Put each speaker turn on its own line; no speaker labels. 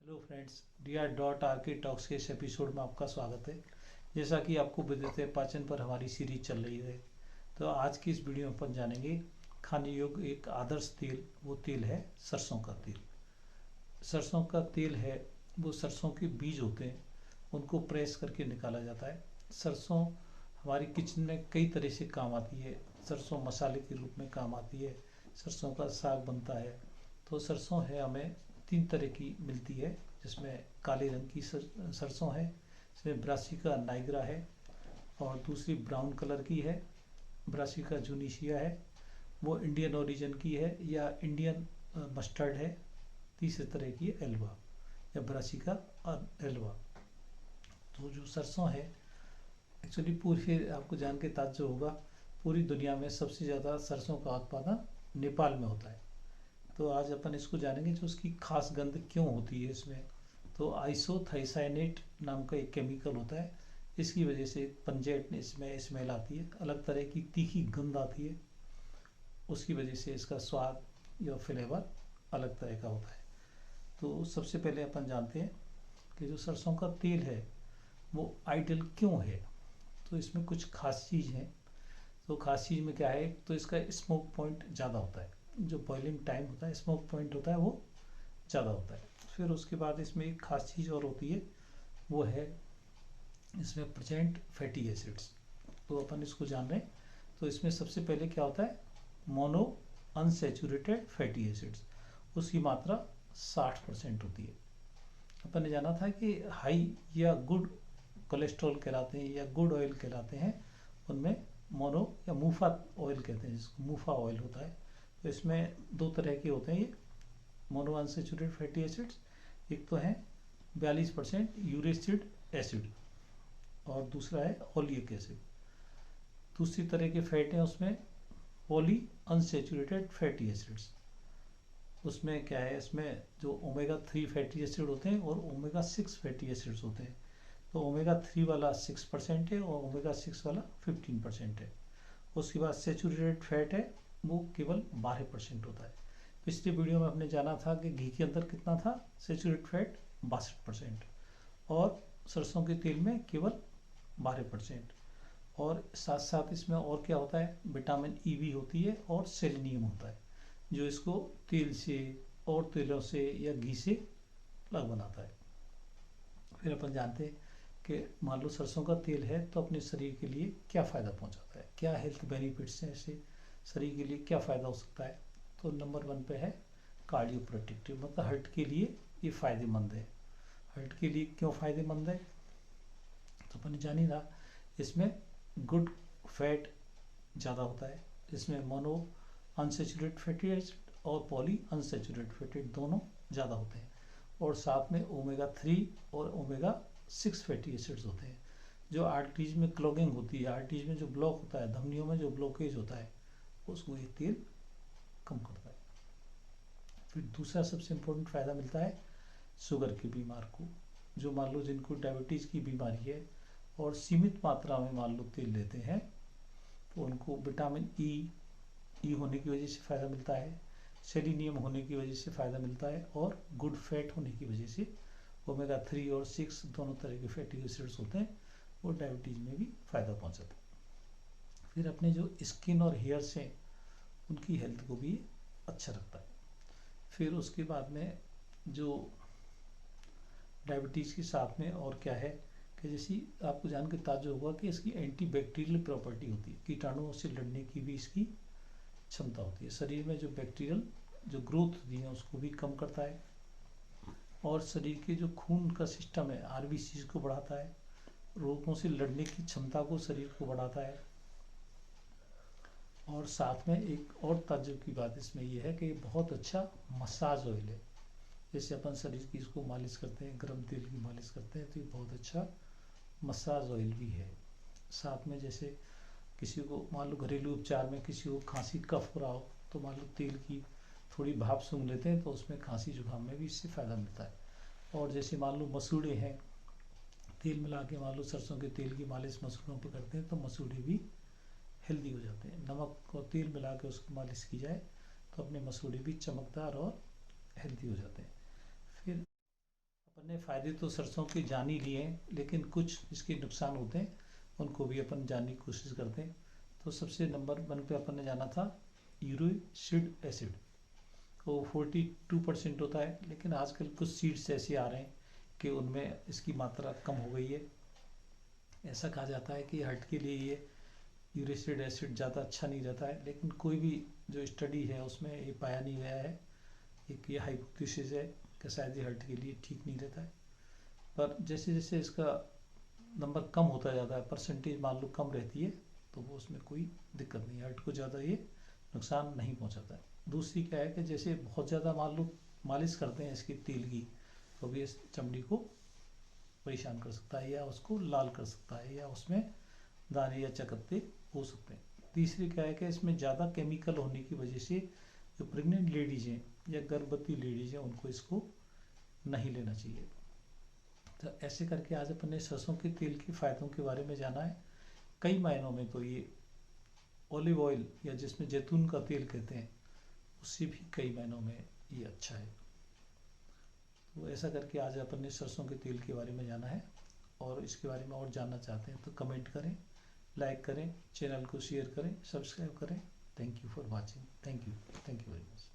Hello friends, DI.RK talks के इस episode में आपका स्वागत है। जैसा कि आपको विदित है, पाचन पर हमारी सीरीज चल रही है। तो आज की इस वीडियो में अपन जानेंगे खाने योग्य एक आदर्श तेल। वो तेल है सरसों का तेल। सरसों का तेल है वो सरसों के बीज होते हैं, उनको प्रेस करके निकाला जाता है। सरसों हमारी किचन में कई तरह से काम आती है। सरसों मसाले के रूप में काम आती है, सरसों का साग बनता है। तो सरसों है हमें तीन तरह की मिलती है, जिसमें काले रंग की सरसों है, इसमें ब्रासिका नाइग्रा है, और दूसरी ब्राउन कलर की है, ब्रासिका जूनिशिया है, वो इंडियन ओरिजिन की है या इंडियन मस्टर्ड है। तीसरे तरह की एल्वा या ब्रासिका और एल्वा। तो जो सरसों है एक्चुअली पूरी, आपको जान के ताज्जुब होगा, पूरी दुनिया में सबसे ज़्यादा सरसों का उत्पादन नेपाल में होता है। तो आज अपन इसको जानेंगे जो उसकी खास गंध क्यों होती है इसमें। तो आइसोथाइसाइनेट नाम का एक केमिकल होता है, इसकी वजह से पंजेट इसमें स्मेल आती है, अलग तरह की तीखी गंध आती है। उसकी वजह से इसका स्वाद या फ्लेवर अलग तरह का होता है। तो सबसे पहले अपन जानते हैं कि जो सरसों का तेल है वो आइडियल क्यों है। तो इसमें कुछ खास चीज़ है। तो खास चीज़ में क्या है, तो इसका स्मोक पॉइंट ज़्यादा होता है। जो बॉइलिंग टाइम होता है, स्मोक पॉइंट होता है, वो ज़्यादा होता है। फिर उसके बाद इसमें एक खास चीज़ और होती है, वो है इसमें प्रेजेंट फैटी एसिड्स। तो अपन इसको जान रहे हैं। तो इसमें सबसे पहले क्या होता है, मोनो अनसेचुरेटेड फैटी एसिड्स, उसकी मात्रा 60% होती है। अपन ने जाना था कि हाई या गुड कोलेस्ट्रॉल कहलाते हैं या गुड ऑयल कहलाते हैं, उनमें मोनो या मूफा ऑयल कहते हैं, जिसको मूफा ऑयल होता है। तो इसमें दो तरह के होते हैं ये मोनो अनसेचुरेटेड फैटी एसिड्स। एक तो है 42% यूरेसिड एसिड, और दूसरा है ओलिक एसिड। दूसरी तरह के फैट हैं उसमें पॉली अनसेचुरेटेड फैटी एसिड्स। उसमें क्या है, इसमें जो ओमेगा 3 फैटी एसिड होते हैं और ओमेगा 6 फैटी एसिड्स होते हैं। तो ओमेगा 3 वाला 6% है और ओमेगा 6 वाला 15% है। उसके बाद सेचुरेटेड फैट है वो केवल 12% होता है। पिछली वीडियो में हमने जाना था कि घी के अंदर कितना था सेचुरेटेड फैट, 62%, और सरसों के तेल में केवल 12%। और साथ साथ इसमें और क्या होता है, विटामिन ई भी होती है और सेलेनियम होता है, जो इसको तेल से और तेलों से या घी से अलग बनाता है। फिर अपन जानते हैं कि मान लो सरसों का तेल है तो अपने शरीर के लिए क्या फ़ायदा पहुंचाता है, क्या हेल्थ बेनिफिट्स हैं, इससे शरीर के लिए क्या फ़ायदा हो सकता है। तो नंबर 1 पे है कार्डियो प्रोटेक्टिव, मतलब हार्ट के लिए ये फ़ायदेमंद है। हार्ट के लिए क्यों फ़ायदेमंद है, तो अपन जान ही रहा, इसमें गुड फैट ज़्यादा होता है। इसमें मोनो अनसेचुरेटेड फैटी एसिड और पॉली अनसेचुरेटेड फैटी दोनों ज़्यादा होते हैं। और साथ में ओमेगा 3 और ओमेगा 6 फैटी एसिड्स होते हैं। जो आर्टरीज में क्लॉगिंग होती है, आर्टरीज में जो ब्लॉक होता है, धमनियों में जो ब्लॉकेज होता है, उसको ये तेल कम करता है। फिर दूसरा सबसे इम्पोर्टेंट फ़ायदा मिलता है शुगर के बीमार को। जो मान लो जिनको डायबिटीज़ की बीमारी है और सीमित मात्रा में मान लो तेल लेते हैं, तो उनको विटामिन ई होने की वजह से फ़ायदा मिलता है, सेलेनियम होने की वजह से फ़ायदा मिलता है, और गुड फैट होने की वजह से ओमेगा 3 और 6 दोनों तरह के फैटी एसिड्स होते हैं, वो डायबिटीज़ में भी फ़ायदा पहुंचाते हैं। फिर अपने जो स्किन और हेयर्स हैं उनकी हेल्थ को भी अच्छा रखता है। फिर उसके बाद में जो डायबिटीज़ के साथ में और क्या है कि जैसे आपको जान के ताज्जुब होगा कि इसकी एंटी बैक्टीरियल प्रॉपर्टी होती है, कीटाणुओं से लड़ने की भी इसकी क्षमता होती है। शरीर में जो बैक्टीरियल जो ग्रोथ होती है उसको भी कम करता है, और शरीर के जो खून का सिस्टम है आरबीसी को बढ़ाता है, रोगों से लड़ने की क्षमता को शरीर को बढ़ाता है। और साथ में एक और ताज्जुब की बात इसमें यह है कि बहुत अच्छा मसाज ऑयल है। जैसे अपन शरीर की इसको मालिश करते हैं, गर्म तेल की मालिश करते हैं, तो ये बहुत अच्छा मसाज ऑयल भी है। साथ में जैसे किसी को मान लो घरेलू उपचार में किसी को खांसी कफ हो रहा हो, तो मान लो तेल की थोड़ी भाप सूंघ लेते हैं तो उसमें खांसी जुकाम में भी इससे फ़ायदा मिलता है। और जैसे मान लो मसूड़े हैं, तेल मिला के मान लो सरसों के तेल की मालिश मसूड़ों पर करते हैं तो मसूड़े भी हेल्दी हो जाते हैं। नमक और तेल मिला के उसकी मालिश की जाए तो अपने मसूड़े भी चमकदार और हेल्दी हो जाते हैं। फिर हमने फ़ायदे तो सरसों के जान ही लिए हैं, लेकिन कुछ इसके नुकसान होते हैं, उनको भी अपन जानने की कोशिश करते हैं। तो सबसे नंबर 1 पे अपन ने जाना था यूरिक एसिड। वो 42% होता है, लेकिन आजकल कुछ सीड्स ऐसे आ रहे हैं कि उनमें इसकी मात्रा कम हो गई है। ऐसा कहा जाता है कि हार्ट के लिए ये यूरिक एसिड ज़्यादा अच्छा नहीं रहता है, लेकिन कोई भी जो स्टडी है उसमें ये पाया नहीं गया है। एक ये हाइपोथेसिस है कि शायद ये हार्ट के लिए ठीक नहीं रहता है। पर जैसे जैसे इसका नंबर कम होता जाता है, परसेंटेज मान लो कम रहती है, तो वो उसमें कोई दिक्कत नहीं है, हार्ट को ज़्यादा ये नुकसान नहीं पहुंचाता है। दूसरी क्या है कि जैसे बहुत ज़्यादा मान लो मालिश करते हैं इसकी तेल की, तो भी इस चमड़ी को परेशान कर सकता है, या उसको लाल कर सकता है, या उसमें दाने या चकत्ते हो सकते हैं। तीसरी क्या है कि इसमें ज़्यादा केमिकल होने की वजह से जो प्रेग्नेंट लेडीज हैं या गर्भवती लेडीज हैं, उनको इसको नहीं लेना चाहिए। तो ऐसे करके आज अपन ने सरसों के तेल के फ़ायदों के बारे में जाना है। कई मायनों में तो ये ऑलिव ऑयल, या जिसमें जैतून का तेल कहते हैं, उससे भी कई मायनों में ये अच्छा है। तो ऐसा करके आज अपन ने सरसों के तेल के बारे में जाना है। और इसके बारे में और जानना चाहते हैं तो कमेंट करें, लाइक करें, चैनल को शेयर करें, सब्सक्राइब करें। Thank you for watching. Thank you very much.